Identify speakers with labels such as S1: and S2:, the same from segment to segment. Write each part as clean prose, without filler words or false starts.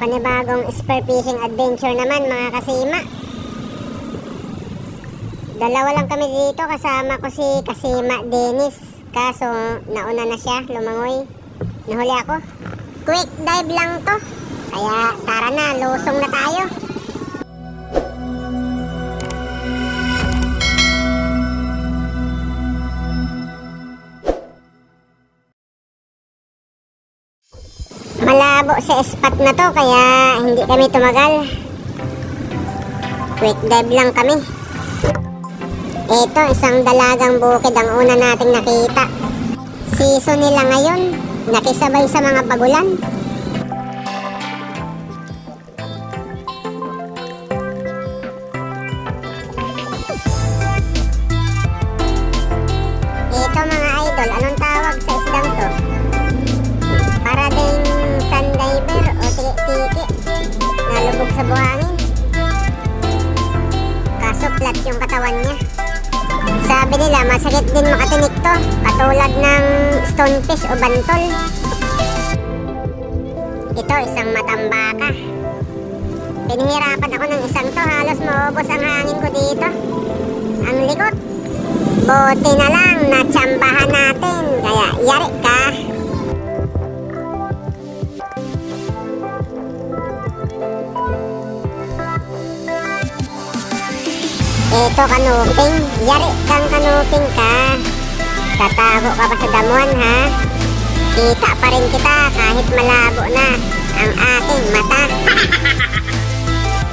S1: Panibagong spear fishing adventure naman mga kasima. Dalawa lang kami dito, kasama ko si Kasima Dennis. Kaso nauna na siya lumangoy. Nahuli ako. Quick dive lang to. Kaya tara na, lusong na tayo. Malabo sa spot na to kaya hindi kami tumagal. Quick dive lang kami. Ito, isang dalagang bukid ang una nating nakita. Season nila ngayon, nakisabay sa mga pagulan. Ito mga idol, anong tawag sa isdang to? Para ding sundiver o tiki-tiki na lubog sa buhangin. Kaso flat yung katawan niya. Sabi nila masakit din makatinik to, katulad ng stonefish o bantol. Ito, isang matambaka. Pinahirapan ako ng isang to, halos maubos ang hangin ko dito. Ang likot. Buti na lang natsambahan natin, kaya yari ka. Ito kanuping, yari kang kanuping ka. Tatago ka pa sa damuhan ha. Kita pa rin kita kahit malabo na ang ating mata.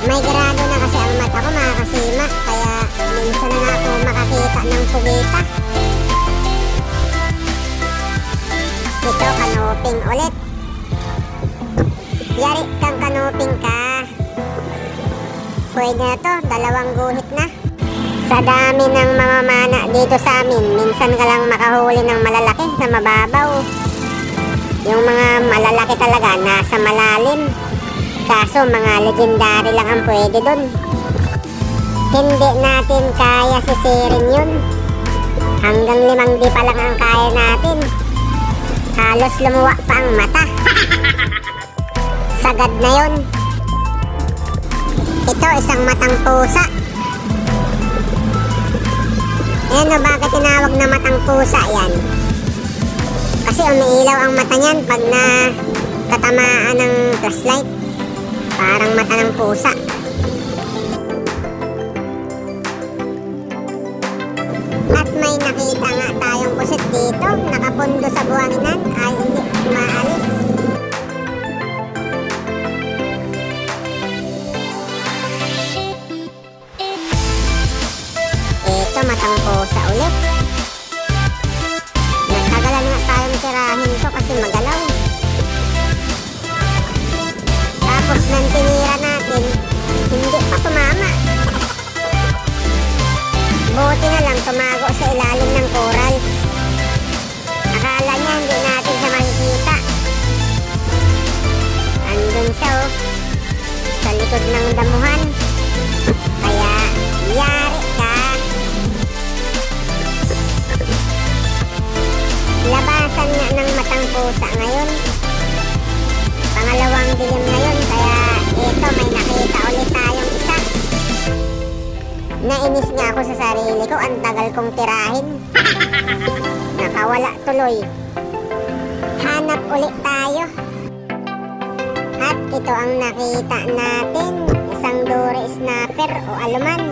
S1: May grado na kasi ang mata ko mga kasima, kaya minsan na ako makakita ng pugita. Ito kanuping ulit. Yari kang kanuping ka. Pwede na to, dalawang guhit na. Sa dami ng mamamana dito sa amin, minsan ka lang makahuli ng malalaki na mababaw. Yung mga malalaki talaga nasa malalim. Kaso mga legendary lang ang pwede dun. Hindi natin kaya sisirin yun. Hanggang 5D pa lang ang kaya natin. Halos lumuwa pa ang mata. Sagad na yun. Ito, isang matang pusa. Ayan o, bakit tinawag na matang pusa yan? Kasi umiilaw ang mata niyan pag natatamaan ng flashlight. Parang mata ng pusa. At may nakita nga tayong pusit dito, nakapundo sa buwanginan, ay hindi maalis. Ito, matang pusa ulit. Nagkagalan nga tayong tirahin to kasi magalaw. Tapos nang tinira natin, hindi pa tumama. Buti na lang tumago sa ilalim ng coral. Akala niya hindi natin siya makikita. Andun siya oh, sa likod ng damuhan. Kaya yari ka. Labasan nga ng matang pusa ngayon. Pangalawang dilim na yun, kaya ito may nakita ulit tayong isa. Nainis nga ako sa sarili ko, ang tagal kong tirahin. Nakawala tuloy. Hanap ulit tayo. At ito ang nakita natin, isang dory snapper o aluman.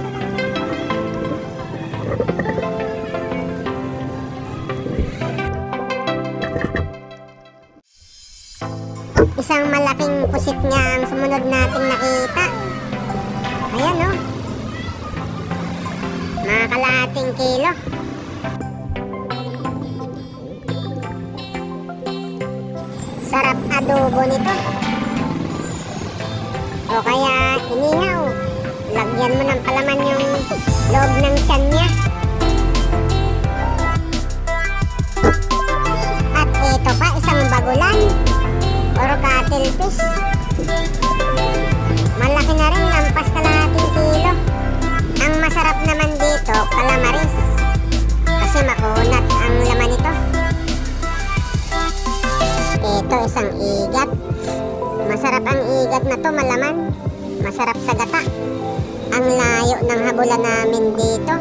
S1: Isang malaking pusit nga ang sumunod nating nakita. Ayan o. Mga kalahating kilo. Sarap adobo nito. O kaya inihaw. Lagyan mo ng palaman yung loob ng tiyan niya. At ito pa, isang bagulan or cuttlefish. Malaki na rin, lampas kalahating kilo. Ang masarap naman dito, calamaris. Kasi makunat ang laman nito. Ito, isang igat. Masarap ang igat na to, malaman. Masarap sa gata. Ang layo ng habulan namin dito.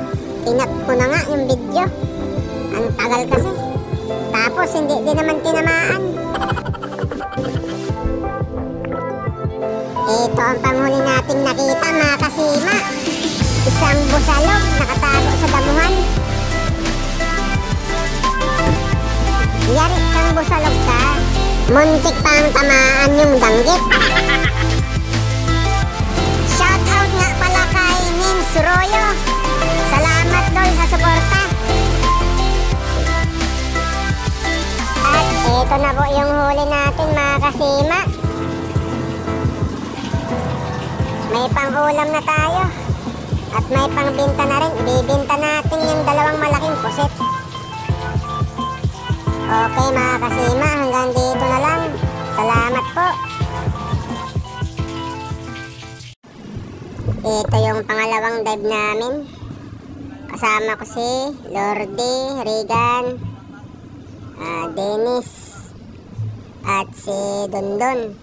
S1: Inat ko na nga yung video. Ang tagal kasi. Tapos hindi din naman tinamaan. Ito ang panghuli nating nakita, mga kasima. Isang busalog nakatago sa damuhan. Yari kang busalog ka. Muntik pang tamaan yung danggit. Shoutout nga pala kay Nins Royo. Salamat dol sa suporta. At ito na po yung huli natin, mga kasima. May pang-ulam na tayo. At may pang-binta na rin. Ibibinta natin yung dalawang malaking pusit. Okay, mga kasima, hanggang dito na lang. Salamat po. Ito yung pangalawang dive namin. Kasama ko si Lordy, Regan, Dennis, at si Dondon.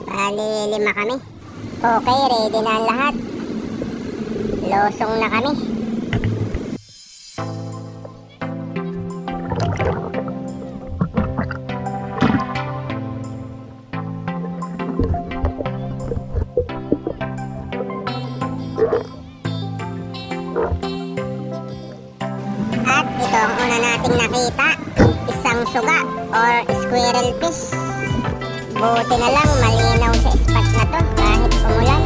S1: Bali, 5 kami. Okay, ready na ang lahat. Losong na kami. At ito ang una nating nakita, isang suga or squirrel fish. Buti na lang malinaw sa spot na to kahit umulan.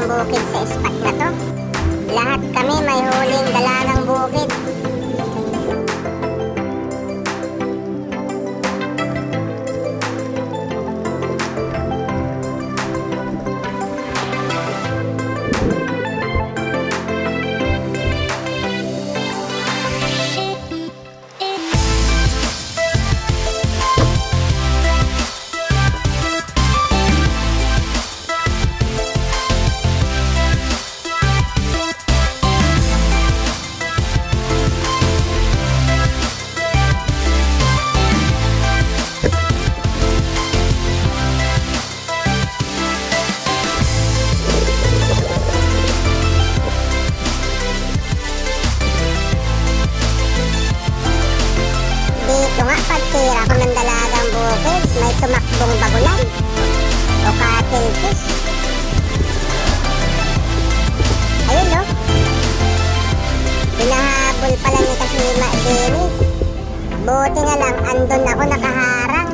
S1: bukid sa spot na to. Lahat kami may huling dalagang bukid. Dito nga, pagtira ko ng dalagang bukid, may tumakbong bagulan o cuttlefish. Ayun no, hinahabol pala ni Kasima Dennis. Buti na lang andun ako nakaharang,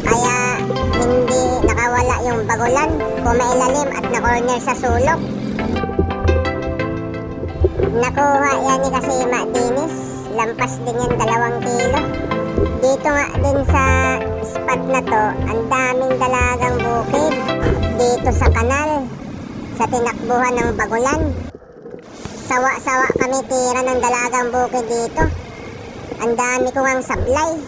S1: kaya hindi nakawala yung bagulan, pumailalim at na-corner sa sulok. Nakuha yan ni Kasima Dennis. Lampas din yan 2 kilo. Dito nga din sa spot na to, ang daming dalagang bukid. Dito sa kanal, sa tinakbuhan ng Bagulan. Sawa-sawa kami tira ng dalagang bukid dito. Ang dami ko ngang sablay.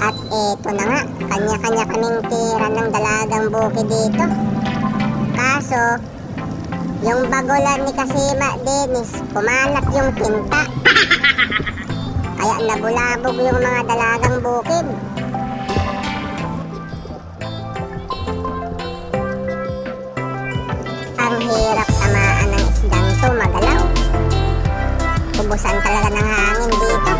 S1: At eto na nga, kanya-kanya kaming tira ng dalagang bukid dito. Kaso, yung Bagulan ni Kasima Dennis, kumalat yung tinta. Kaya nabulabog yung mga dalagang bukid. Ang hirap tamaan ng isdang to, magalaw. Ubusan talaga ng hangin dito.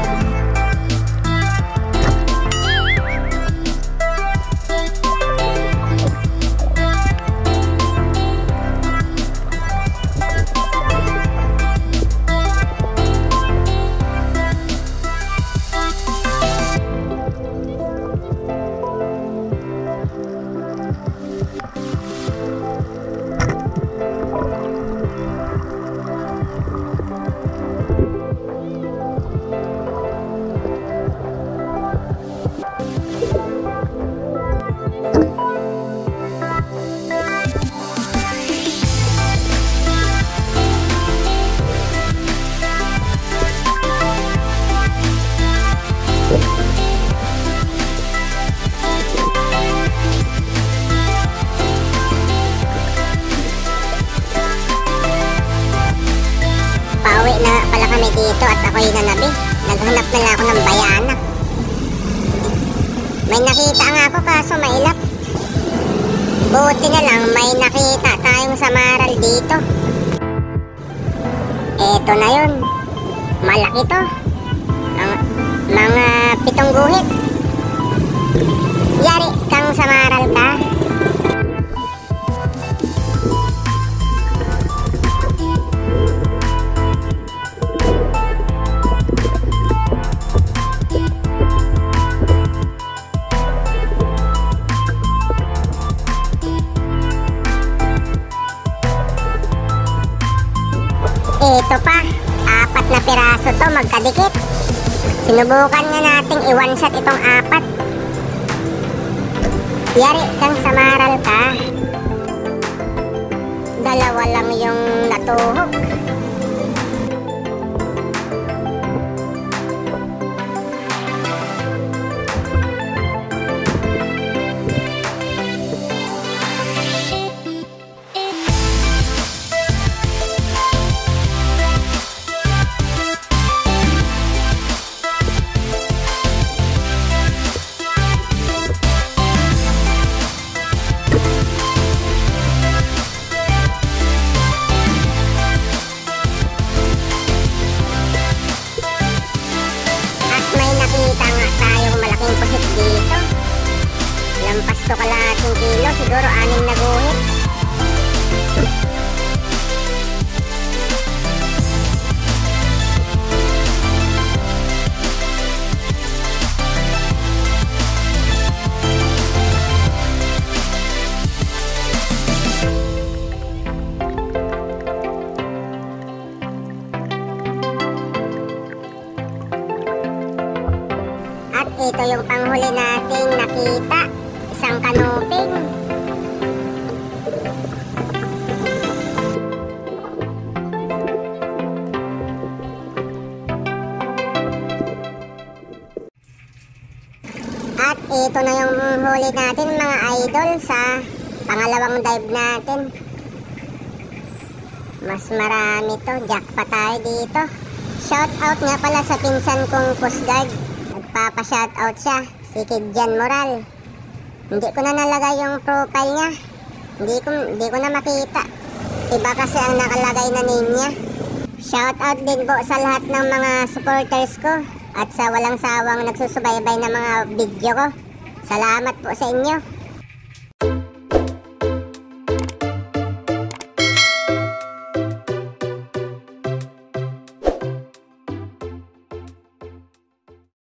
S1: Pauwi na pala kami dito at ako'y nanabi. Naghanap na lang ako ng bayanak. May nakita nga ako kaso mailap. Buti na lang may nakita tayong samaral dito. Eto na yun. Malaki to. Mga 7 guhit. Yari kang samaral ka. Ito pa, 4 na piraso to magkadikit. Sinubukan nga nating i-one shot itong 4. Yari kang samaral ka. 2 lang yung natuhog. Dito lampas to kalahating kilo, siguro 6 na guhit. At ito yung panghuli nating nakita, isang kanuping. At ito na yung huli natin mga idol sa pangalawang dive natin. Mas marami to, jackpot tayo dito. Shout out nga pala sa pinsan kong Coast Guard. Nagpapa-shoutout siya, si Kidjan Moral. Hindi ko na nalagay yung profile niya. Hindi ko na makita. Iba kasi ang nakalagay na name niya. Shoutout din po sa lahat ng mga supporters ko at sa walang sawang nagsusubaybay ng mga video ko. Salamat po sa inyo.